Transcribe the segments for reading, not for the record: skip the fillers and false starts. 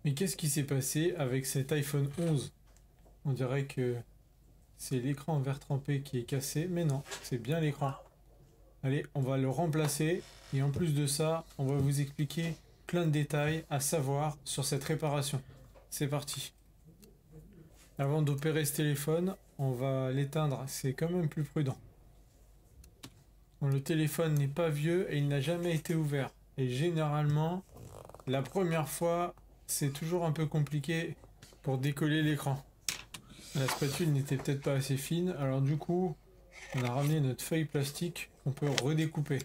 Mais qu'est-ce qui s'est passé avec cet iPhone 11? On dirait que c'est l'écran en verre trempé qui est cassé, mais non, c'est bien l'écran. Allez, on va le remplacer et en plus de ça, on va vous expliquer plein de détails à savoir sur cette réparation. C'est parti. Avant d'opérer ce téléphone, on va l'éteindre, c'est quand même plus prudent. Bon, le téléphone n'est pas vieux et il n'a jamais été ouvert. Et généralement, la première fois, c'est toujours un peu compliqué pour décoller l'écran. La spatule n'était peut-être pas assez fine, alors du coup, on a ramené notre feuille plastique qu'on peut redécouper.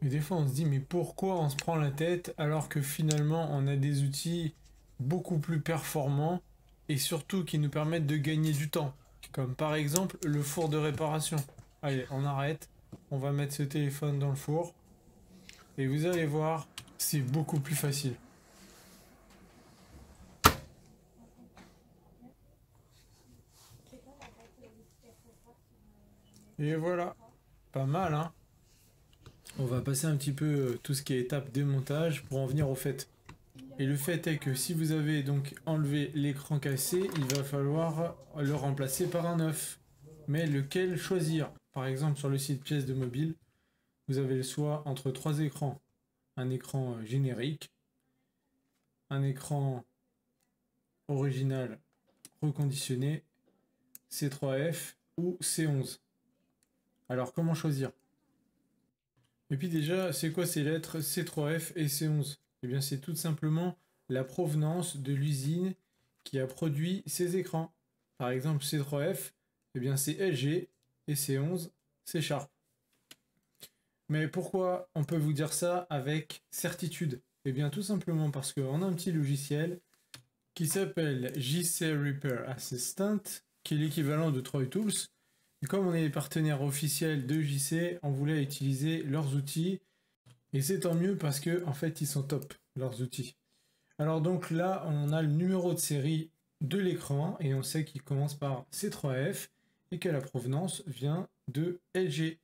Et des fois, on se dit, mais pourquoi on se prend la tête alors que finalement, on a des outils beaucoup plus performants et surtout qui nous permettent de gagner du temps, comme par exemple le four de réparation. Allez, on arrête, on va mettre ce téléphone dans le four et vous allez voir, c'est beaucoup plus facile. Et voilà, pas mal hein. On va passer un petit peu tout ce qui est étape démontage pour en venir au fait. Et le fait est que si vous avez donc enlevé l'écran cassé, il va falloir le remplacer par un neuf. Mais lequel choisir? Par exemple sur le site pièces de mobile, vous avez le choix entre trois écrans. Un écran générique, un écran original reconditionné, C3F ou C11. Alors comment choisir? Et puis déjà, c'est quoi ces lettres C3F et C11? Eh bien c'est tout simplement la provenance de l'usine qui a produit ces écrans. Par exemple C3F, eh bien c'est LG et C11, c'est Sharp. Mais pourquoi on peut vous dire ça avec certitude? Eh bien tout simplement parce qu'on a un petit logiciel qui s'appelle JC Repair Assistant, qui est l'équivalent de Troy Tools. Et comme on est partenaire officiel de JC, on voulait utiliser leurs outils. Et c'est tant mieux parce que en fait ils sont top, leurs outils. Alors donc là, on a le numéro de série de l'écran et on sait qu'il commence par C3F et que la provenance vient de LG.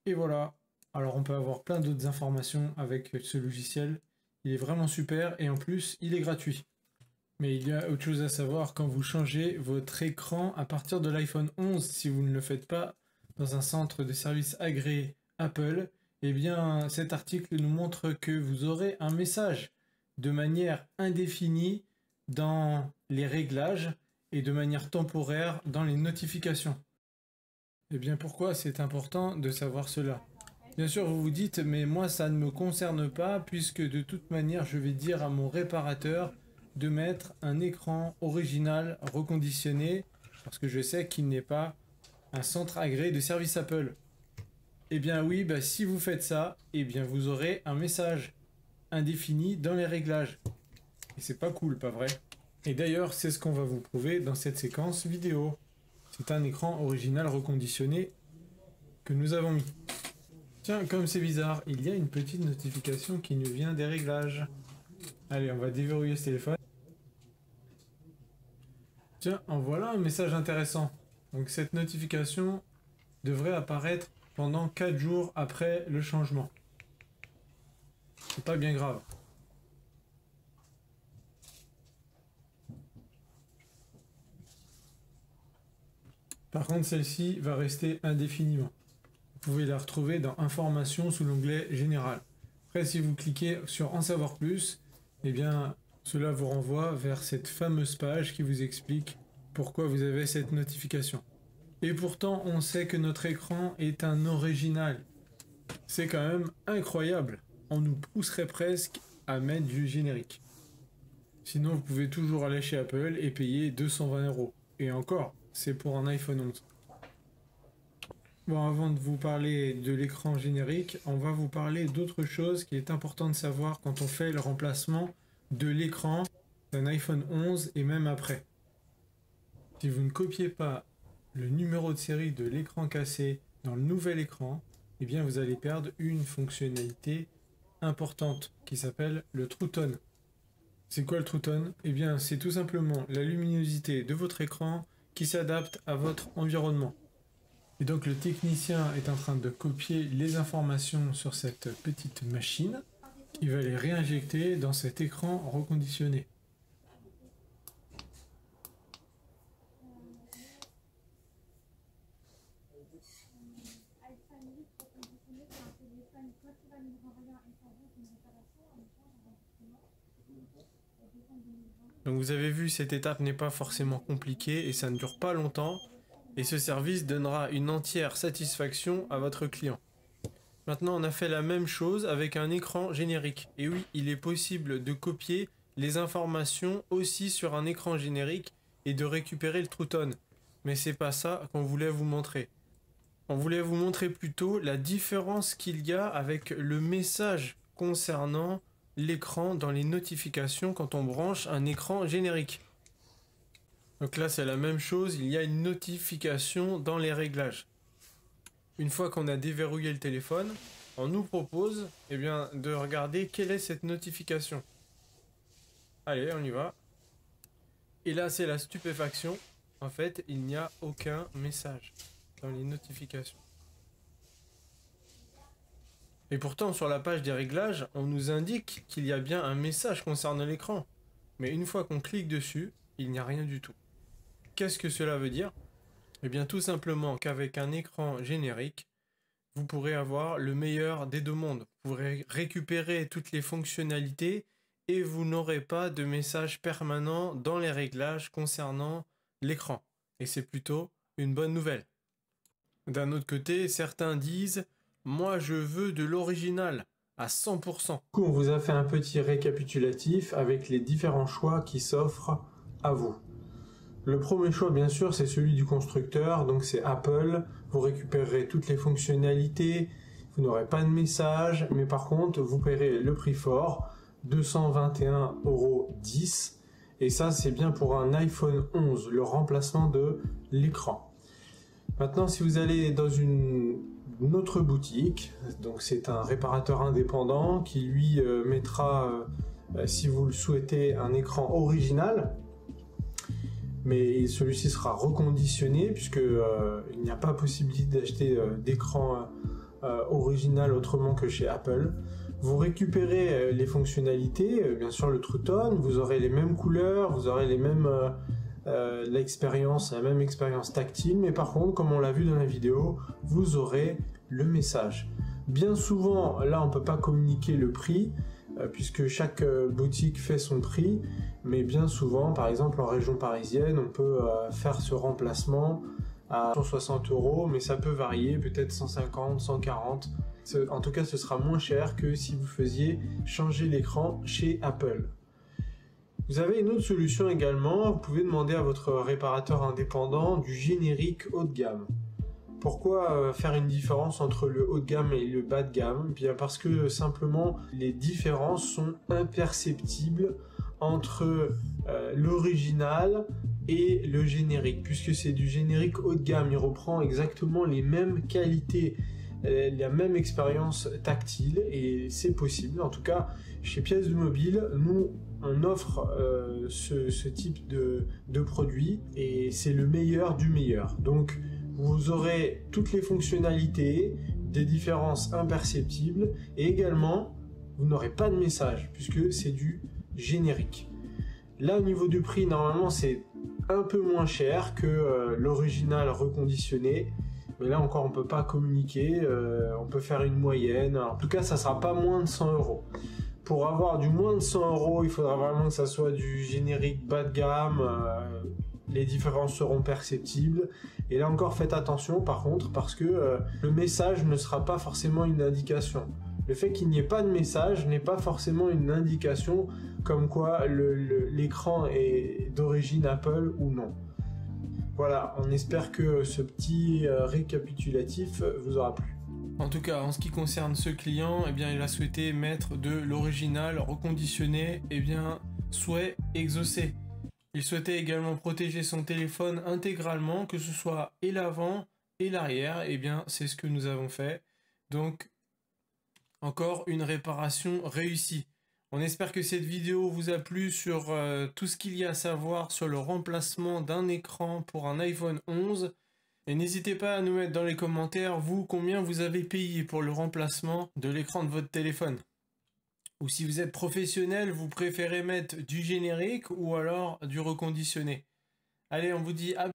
Et voilà. Alors on peut avoir plein d'autres informations avec ce logiciel. Il est vraiment super et en plus, il est gratuit. Mais il y a autre chose à savoir quand vous changez votre écran à partir de l'iPhone 11, si vous ne le faites pas dans un centre de service agréé Apple, eh bien cet article nous montre que vous aurez un message de manière indéfinie dans les réglages et de manière temporaire dans les notifications. Eh bien pourquoi c'est important de savoir cela? Bien sûr vous vous dites mais moi ça ne me concerne pas puisque de toute manière je vais dire à mon réparateur de mettre un écran original reconditionné parce que je sais qu'il n'est pas un centre agréé de service Apple. Eh bien oui, bah si vous faites ça, eh bien vous aurez un message indéfini dans les réglages. Et c'est pas cool, pas vrai? Et d'ailleurs, c'est ce qu'on va vous prouver dans cette séquence vidéo. C'est un écran original reconditionné que nous avons mis. Tiens, comme c'est bizarre, il y a une petite notification qui nous vient des réglages. Allez, on va déverrouiller ce téléphone. Tiens, en voilà un message intéressant. Donc cette notification devrait apparaître pendant 4 jours après le changement. C'est pas bien grave. Par contre, celle-ci va rester indéfiniment. Vous pouvez la retrouver dans Informations sous l'onglet Général. Après, si vous cliquez sur En savoir plus, eh bien, cela vous renvoie vers cette fameuse page qui vous explique pourquoi vous avez cette notification. Et pourtant, on sait que notre écran est un original. C'est quand même incroyable. On nous pousserait presque à mettre du générique. Sinon, vous pouvez toujours aller chez Apple et payer 220 €. Et encore, c'est pour un iPhone 11. Bon, avant de vous parler de l'écran générique, on va vous parler d'autre chose qui est important de savoir quand on fait le remplacement de l'écran d'un iPhone 11 et même après. Si vous ne copiez pas le numéro de série de l'écran cassé dans le nouvel écran, eh bien vous allez perdre une fonctionnalité importante qui s'appelle le True Tone. C'est quoi le True Tone? Eh bien c'est tout simplement la luminosité de votre écran qui s'adapte à votre environnement. Et donc le technicien est en train de copier les informations sur cette petite machine. Il va les réinjecter dans cet écran reconditionné. Donc vous avez vu, cette étape n'est pas forcément compliquée et ça ne dure pas longtemps. Et ce service donnera une entière satisfaction à votre client. Maintenant, on a fait la même chose avec un écran générique. Et oui, il est possible de copier les informations aussi sur un écran générique et de récupérer le True Tone. Mais c'est pas ça qu'on voulait vous montrer. On voulait vous montrer plutôt la différence qu'il y a avec le message concernant l'écran dans les notifications quand on branche un écran générique. Donc là, c'est la même chose, il y a une notification dans les réglages. Une fois qu'on a déverrouillé le téléphone, on nous propose de regarder quelle est cette notification. Allez, on y va. Et là, c'est la stupéfaction. En fait, il n'y a aucun message dans les notifications. Et pourtant, sur la page des réglages, on nous indique qu'il y a bien un message concernant l'écran. Mais une fois qu'on clique dessus, il n'y a rien du tout. Qu'est-ce que cela veut dire? Eh bien, tout simplement qu'avec un écran générique, vous pourrez avoir le meilleur des deux mondes. Vous pourrez récupérer toutes les fonctionnalités et vous n'aurez pas de message permanent dans les réglages concernant l'écran. Et c'est plutôt une bonne nouvelle. D'un autre côté, certains disent « Moi, je veux de l'original à 100%. » Du coup, on vous a fait un petit récapitulatif avec les différents choix qui s'offrent à vous. Le premier choix, bien sûr, c'est celui du constructeur, donc c'est Apple. Vous récupérerez toutes les fonctionnalités, vous n'aurez pas de message, mais par contre, vous paierez le prix fort, 221,10 €. Et ça, c'est bien pour un iPhone 11, le remplacement de l'écran. Maintenant, si vous allez dans une autre boutique, donc c'est un réparateur indépendant qui lui mettra, si vous le souhaitez, un écran original. Mais celui-ci sera reconditionné puisque il n'y a pas possibilité d'acheter d'écran original autrement que chez Apple. Vous récupérez les fonctionnalités, bien sûr le True Tone, vous aurez les mêmes couleurs, vous aurez les mêmes la même expérience tactile, mais par contre, comme on l'a vu dans la vidéo, vous aurez le message. Bien souvent, là on ne peut pas communiquer le prix, puisque chaque boutique fait son prix, mais bien souvent, par exemple en région parisienne, on peut faire ce remplacement à 160 €, mais ça peut varier, peut-être 150, 140. En tout cas, ce sera moins cher que si vous faisiez changer l'écran chez Apple. Vous avez une autre solution également, vous pouvez demander à votre réparateur indépendant du générique haut de gamme. Pourquoi faire une différence entre le haut de gamme et le bas de gamme? Bien parce que simplement les différences sont imperceptibles entre l'original et le générique, puisque c'est du générique haut de gamme, il reprend exactement les mêmes qualités, la même expérience tactile, et c'est possible. En tout cas, chez Pièces du Mobile, nous on offre ce type de produit, et c'est le meilleur du meilleur. Donc vous aurez toutes les fonctionnalités, des différences imperceptibles, et également vous n'aurez pas de message puisque c'est du générique. Là, au niveau du prix, normalement c'est un peu moins cher que l'original reconditionné, mais là encore on peut pas communiquer, on peut faire une moyenne. Alors, en tout cas, ça sera pas moins de 100 €. Pour avoir du moins de 100 €, il faudra vraiment que ça soit du générique bas de gamme. Les différences seront perceptibles. Et là encore, faites attention par contre, parce que le message ne sera pas forcément une indication. Le fait qu'il n'y ait pas de message n'est pas forcément une indication comme quoi l'écran est d'origine Apple ou non. Voilà, on espère que ce petit récapitulatif vous aura plu. En tout cas, en ce qui concerne ce client, il a souhaité mettre de l'original reconditionné, souhait exaucé. Il souhaitait également protéger son téléphone intégralement, que ce soit et l'avant et l'arrière. C'est ce que nous avons fait. Donc, encore une réparation réussie. On espère que cette vidéo vous a plu sur tout ce qu'il y a à savoir sur le remplacement d'un écran pour un iPhone 11. Et n'hésitez pas à nous mettre dans les commentaires, vous, combien vous avez payé pour le remplacement de l'écran de votre téléphone. Ou si vous êtes professionnel, vous préférez mettre du générique ou alors du reconditionné. Allez, on vous dit à